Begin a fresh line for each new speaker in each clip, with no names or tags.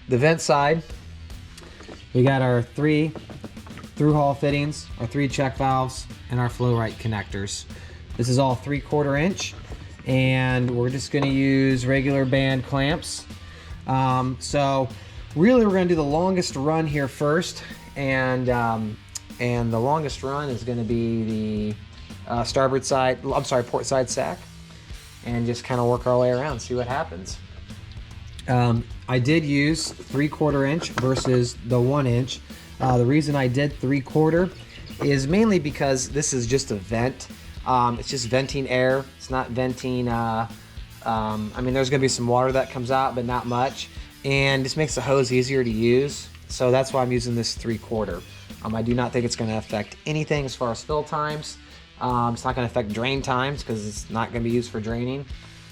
the vent side, we got our 3 through-hole fittings, our 3 check valves, and our flow right connectors. This is all 3/4 inch, and we're just going to use regular band clamps. So really we're going to do the longest run here first, and the longest run is going to be the starboard side, I'm sorry, port side sack, and just kind of work our way around, see what happens. I did use 3/4 inch versus the 1 inch. The reason I did 3/4 is mainly because this is just a vent. It's just venting air. It's not venting, I mean, there's gonna be some water that comes out, but not much. And this makes the hose easier to use. So that's why I'm using this 3/4. I do not think it's gonna affect anything as far as fill times. It's not gonna affect drain times because it's not gonna be used for draining.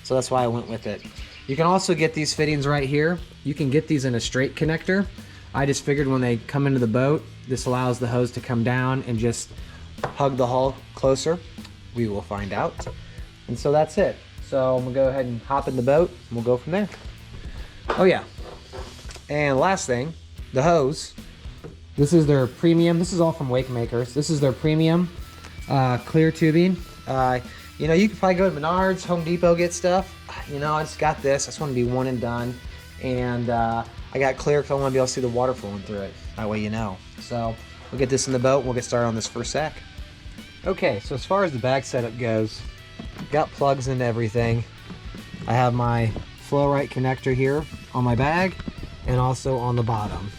So that's why I went with it. You can also get these fittings right here. You can get these in a straight connector. I just figured when they come into the boat, this allows the hose to come down and just hug the hull closer. We will find out. And so that's it. So I'm gonna go ahead and hop in the boat and we'll go from there. Oh yeah, and last thing, the hose. This is their premium, this is all from Wake Makers. This is their premium clear tubing. You know, you could probably go to Menards, Home Depot, get stuff. You know, I just got this. I just want to be one and done. And I got clear because I want to be able to see the water flowing through it. That way you know. So we'll get this in the boat and we'll get started on this first sack. Okay, so as far as the bag setup goes, got plugs into everything. I have my flow right connector here on my bag and also on the bottom.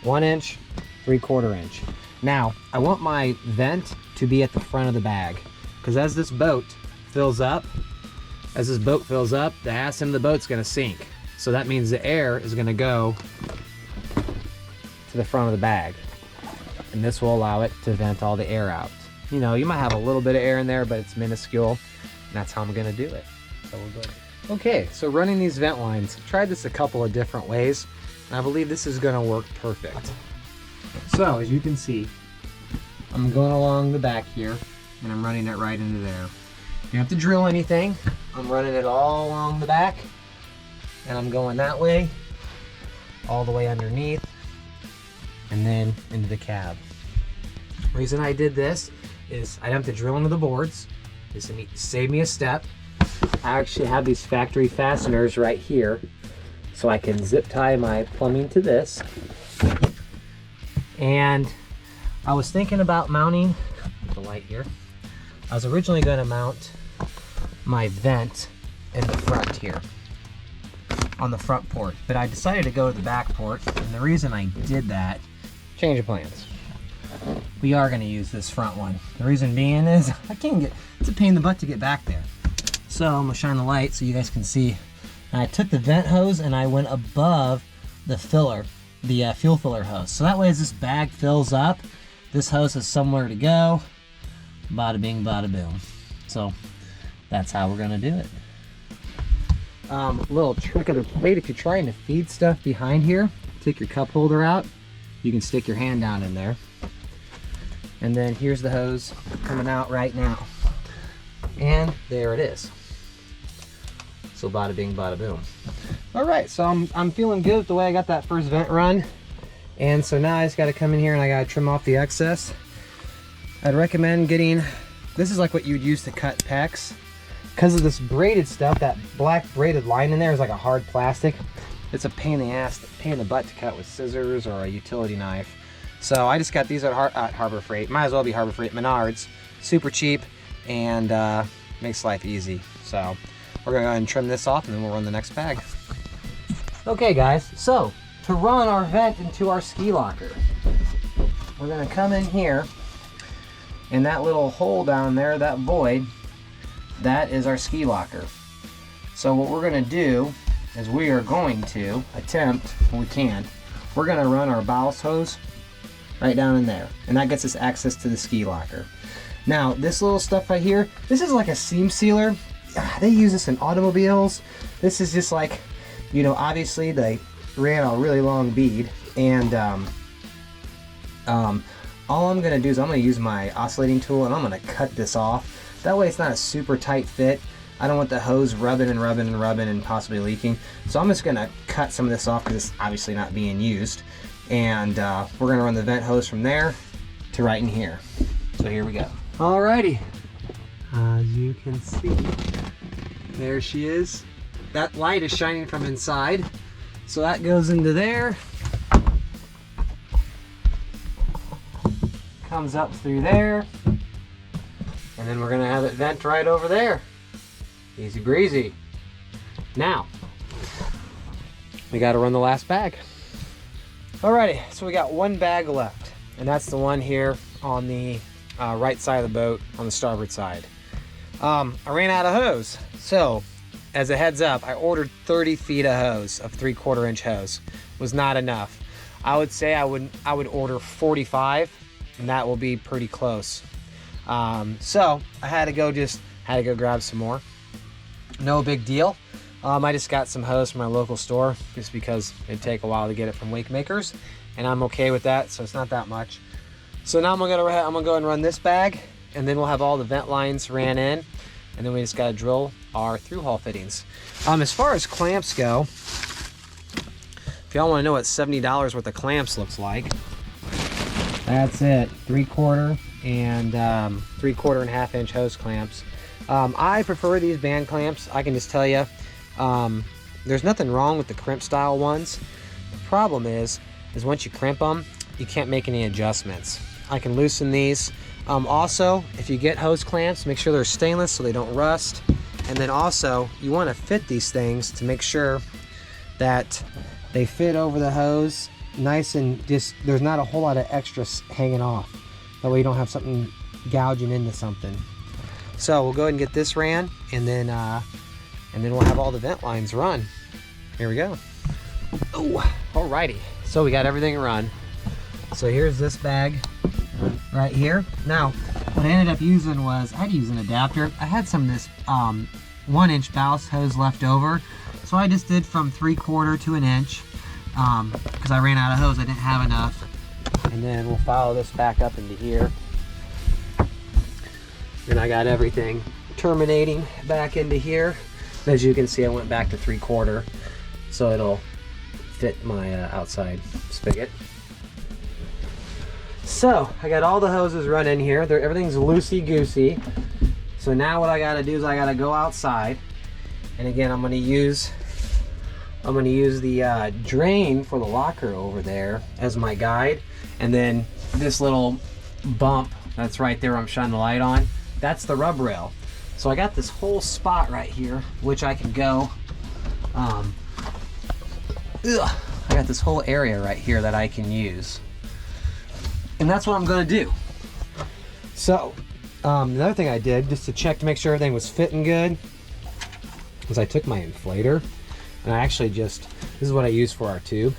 1 inch, 3/4 inch. Now, I want my vent to be at the front of the bag, because as this boat fills up, the ass end of the boat's gonna sink. So that means the air is gonna go to the front of the bag. And this will allow it to vent all the air out. You know, you might have a little bit of air in there, but it's minuscule. And that's how I'm gonna do it. So we'll go. Okay, so running these vent lines, I've tried this a couple of different ways, and I believe this is gonna work perfect. So as you can see, I'm going along the back here and I'm running it right into there. You don't have to drill anything. I'm running it all along the back and I'm going that way, all the way underneath, and then into the cab. The reason I did this is I don't have to drill into the boards. This will save me a step. I actually have these factory fasteners right here, so I can zip tie my plumbing to this. And I was thinking about mounting the light here. I was originally going to mount my vent in the front here on the front port, but I decided to go to the back port, and the reason I did that, change of plans. We are going to use this front one. The reason being is it's a pain in the butt to get back there. So I'm going to shine the light so you guys can see. And I took the vent hose and I went above the filler, the fuel filler hose. So that way as this bag fills up, this hose has somewhere to go. Bada bing, bada boom. So that's how we're gonna do it. Little trick of the plate, if you're trying to feed stuff behind here, take your cup holder out, you can stick your hand down in there. And then here's the hose coming out right now. And there it is. So bada bing, bada boom. All right, so I'm feeling good with the way I got that first vent run. And so now I just gotta come in here and I gotta trim off the excess. I'd recommend getting, this is like what you'd use to cut PEX. Because of this braided stuff, that black braided line in there is like a hard plastic. It's a pain in the ass, pain in the butt to cut with scissors or a utility knife. So I just got these at Harbor Freight. Might as well be Harbor Freight, Menards. Super cheap and makes life easy. So we're gonna go ahead and trim this off and then we'll run the next bag. Okay guys, so to run our vent into our ski locker, we're gonna come in here, and that little hole down there, that void, that is our ski locker. So what we're gonna do is we are going to attempt, when we can, we're gonna run our ballast hose right down in there, and that gets us access to the ski locker. Now this little stuff right here, this is like a seam sealer. They use this in automobiles. This is just like, you know, obviously they ran a really long bead, and all I'm gonna do is I'm gonna use my oscillating tool and I'm gonna cut this off. That way it's not a super tight fit. I don't want the hose rubbing and rubbing and rubbing and possibly leaking. So I'm just gonna cut some of this off because it's obviously not being used. And we're gonna run the vent hose from there to right in here. So here we go. Alrighty, as you can see, there she is. That light is shining from inside. So that goes into there. Comes up through there. And then we're gonna have it vent right over there. Easy breezy. Now, we gotta run the last bag. Alrighty, so we got one bag left, and that's the one here on the right side of the boat, on the starboard side. I ran out of hose, so as a heads up, I ordered 30 feet of hose, of 3/4 inch hose. Was not enough. I would say I would order 45, and that will be pretty close. So I had to go grab some more. No big deal. I just got some hose from my local store just because it'd take a while to get it from Wake Makers, and I'm okay with that, so it's not that much. So now I'm gonna go ahead and run this bag, and then we'll have all the vent lines ran in, and then we just gotta drill our through hull fittings. As far as clamps go, if y'all wanna know what $70 worth of clamps looks like, that's it, 3/4 and 3/4 and 1/2 inch hose clamps. I prefer these band clamps. I can just tell you, there's nothing wrong with the crimp style ones. The problem is once you crimp them, you can't make any adjustments. I can loosen these. Also, if you get hose clamps, make sure they're stainless so they don't rust. And then also, you want to fit these things to make sure that they fit over the hose nice and just, there's not a whole lot of extra hanging off. That way you don't have something gouging into something. So we'll go ahead and get this ran, and then we'll have all the vent lines run. Here we go. Oh, alrighty. So we got everything run. So here's this bag right here. Now, what I ended up using was, I had to use an adapter. I had some of this 1 inch ballast hose left over. So I just did from 3/4 to 1 inch because I ran out of hose. I didn't have enough. And then we'll follow this back up into here. And I got everything terminating back into here. As you can see, I went back to 3/4, so it'll fit my outside spigot. So I got all the hoses run in here. Everything's loosey-goosey. So now what I gotta do is I gotta go outside, and again I'm gonna use the drain for the locker over there as my guide, and then this little bump that's right there I'm shining the light on, that's the rub rail. So I got this whole spot right here which I can go I got this whole area right here that I can use, and that's what I'm gonna do. So another thing I did just to check to make sure everything was fitting good was I took my inflator and I actually this is what I use for our tube,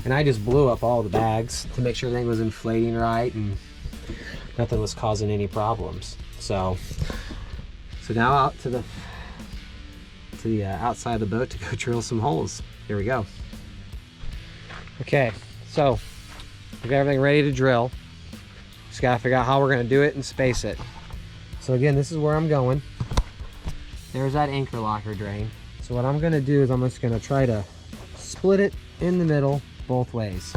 and I just blew up all the bags to make sure everything was inflating right and nothing was causing any problems. So now out to the outside of the boat to go drill some holes. Here we go. Okay, so we got everything ready to drill. Just gotta figure out how we're gonna do it and space it. So again, this is where I'm going. There's that anchor locker drain. So what I'm gonna do is I'm just gonna try to split it in the middle both ways.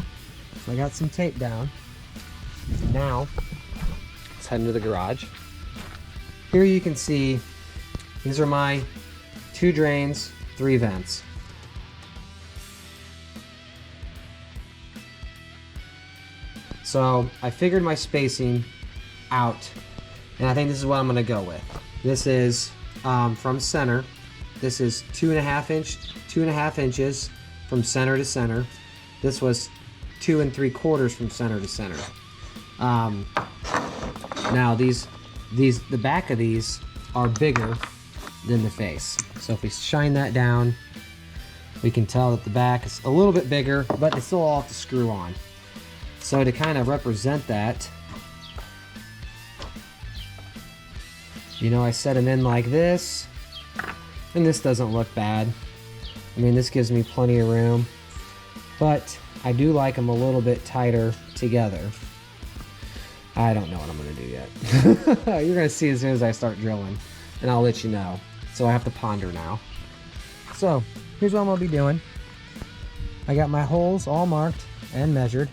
So I got some tape down. Now, let's head into the garage. Here you can see, these are my 2 drains, 3 vents. So I figured my spacing out, and I think this is what I'm gonna go with. This is from center. This is 2.5 inches from center to center. This was 2 3/4 from center to center. Now the back of these are bigger than the face. So if we shine that down, we can tell that the back is a little bit bigger, but it's still all have to screw on. So to kind of represent that, you know, I set them in like this, and this doesn't look bad. I mean, this gives me plenty of room, but I do like them a little bit tighter together. I don't know what I'm gonna do yet. You're gonna see as soon as I start drilling, and I'll let you know. So I have to ponder now. So here's what I'm gonna be doing. I got my holes all marked and measured.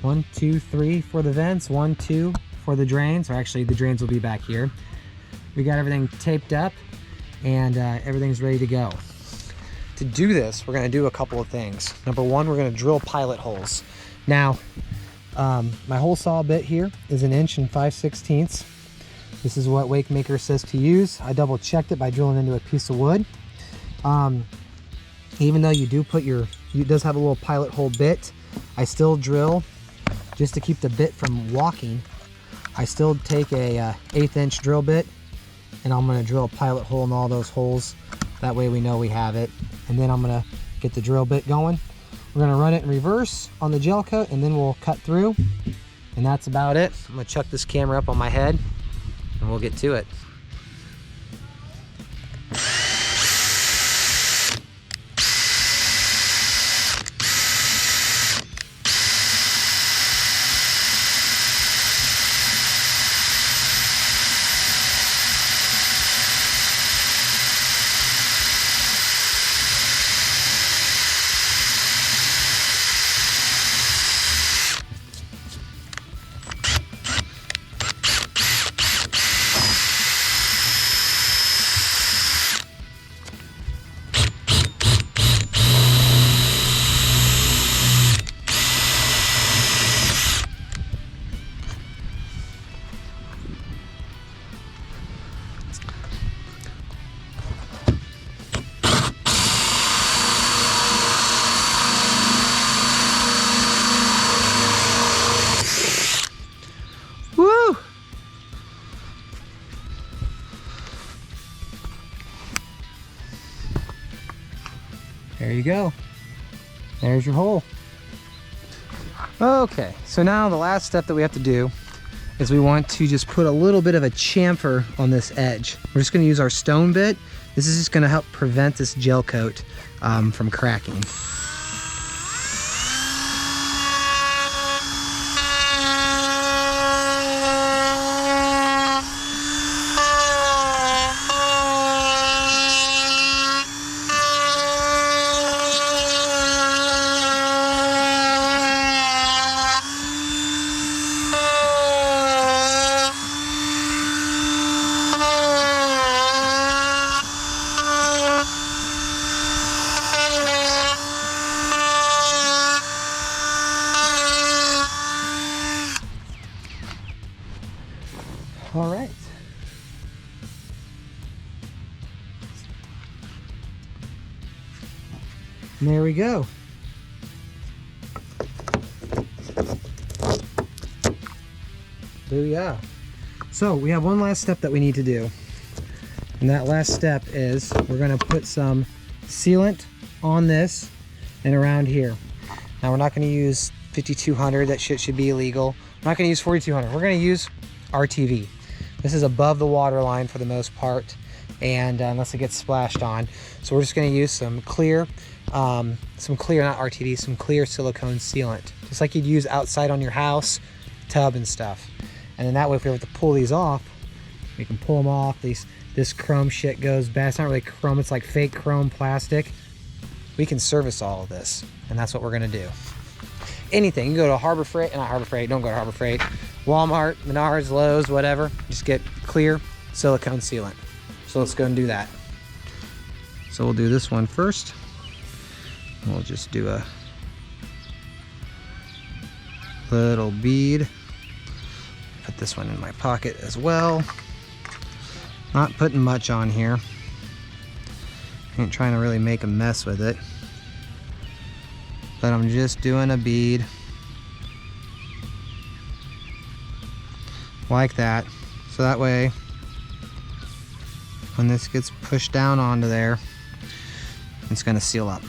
1, 2, 3 for the vents, 1, 2 for the drains, or actually the drains will be back here. We got everything taped up and everything's ready to go. To do this, we're gonna do a couple of things. Number one, we're gonna drill pilot holes. Now, my hole saw bit here is 1 inch and 5/16. This is what Wakemaker says to use. I double checked it by drilling into a piece of wood. Even though you do put it does have a little pilot hole bit, I still drill just to keep the bit from walking. I still take a 1/8 inch drill bit and I'm gonna drill a pilot hole in all those holes. That way we know we have it. And then I'm gonna get the drill bit going. We're gonna run it in reverse on the gel coat and then we'll cut through. And that's about it. I'm gonna chuck this camera up on my head and we'll get to it. Woo! There you go. There's your hole. Okay, so now the last step that we have to do is we want to just put a little bit of a chamfer on this edge. We're just gonna use our stone bit. This is just gonna help prevent this gel coat from cracking. All right. And there we go. Booyah. So we have one last step that we need to do. And that last step is we're gonna put some sealant on this and around here. Now we're not gonna use 5200, that shit should be illegal. We're not gonna use 4200, we're gonna use RTV. This is above the water line for the most part, and unless it gets splashed on. So we're just gonna use some clear, not RTV, some clear silicone sealant. Just like you'd use outside on your house, tub and stuff. And then that way if we have to pull these off, we can pull them off. This chrome shit goes bad. It's not really chrome, it's like fake chrome plastic. We can service all of this, and that's what we're gonna do. Anything, you can go to Harbor Freight, not Harbor Freight, don't go to Harbor Freight. Walmart, Menards, Lowe's, whatever. Just get clear silicone sealant. So let's go and do that. So we'll do this one first. We'll just do a little bead. Put this one in my pocket as well. Not putting much on here. Ain't trying to really make a mess with it. But I'm just doing a bead. Like that. So that way, when this gets pushed down onto there, it's gonna seal up.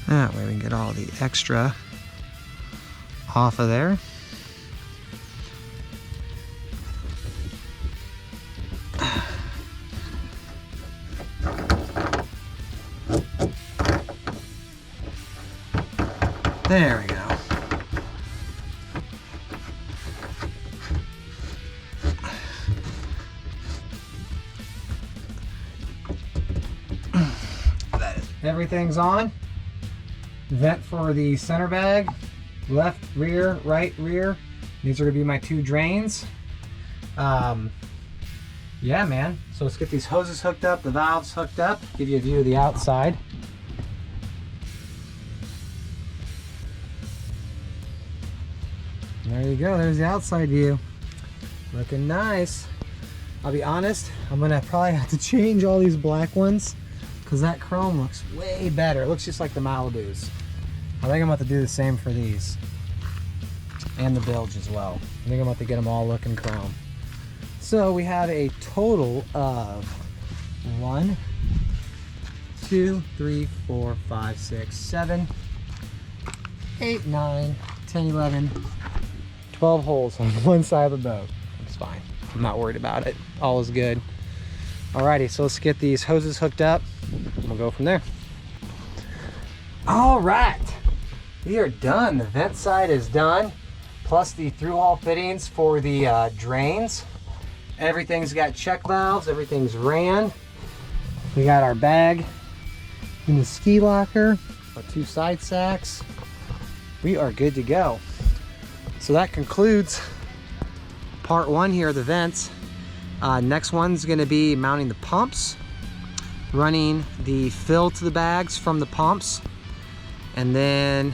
That way we can get all the extra off of there. There we go. Everything's on. Vent for the center bag, left rear, right rear. These are gonna be my 2 drains. Yeah, man. So let's get these hoses hooked up, the valves hooked up, give you a view of the outside. There you go, there's the outside view. Looking nice. I'll be honest, I'm gonna probably have to change all these black ones because that chrome looks way better. It looks just like the Malibus. I think I'm about to do the same for these. And the bilge as well. I think I'm about to get them all looking chrome. So we have a total of 1, 2, 3, 4, 5, 6, 7, 8, 9, 10, 11, 12 holes on one side of the boat. It's fine. I'm not worried about it. All is good. Alrighty, so let's get these hoses hooked up. We'll go from there. All right, we are done. The vent side is done, plus the through-hull fittings for the drains. Everything's got check valves, everything's ran. We got our bag in the ski locker, our 2 side sacks. We are good to go. So that concludes part 1 here of the vents. Next one's gonna be mounting the pumps, running the fill to the bags from the pumps, and then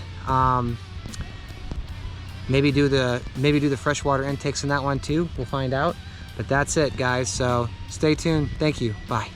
maybe do the freshwater intakes in that one too. We'll find out. But that's it, guys. So stay tuned. Thank you. Bye.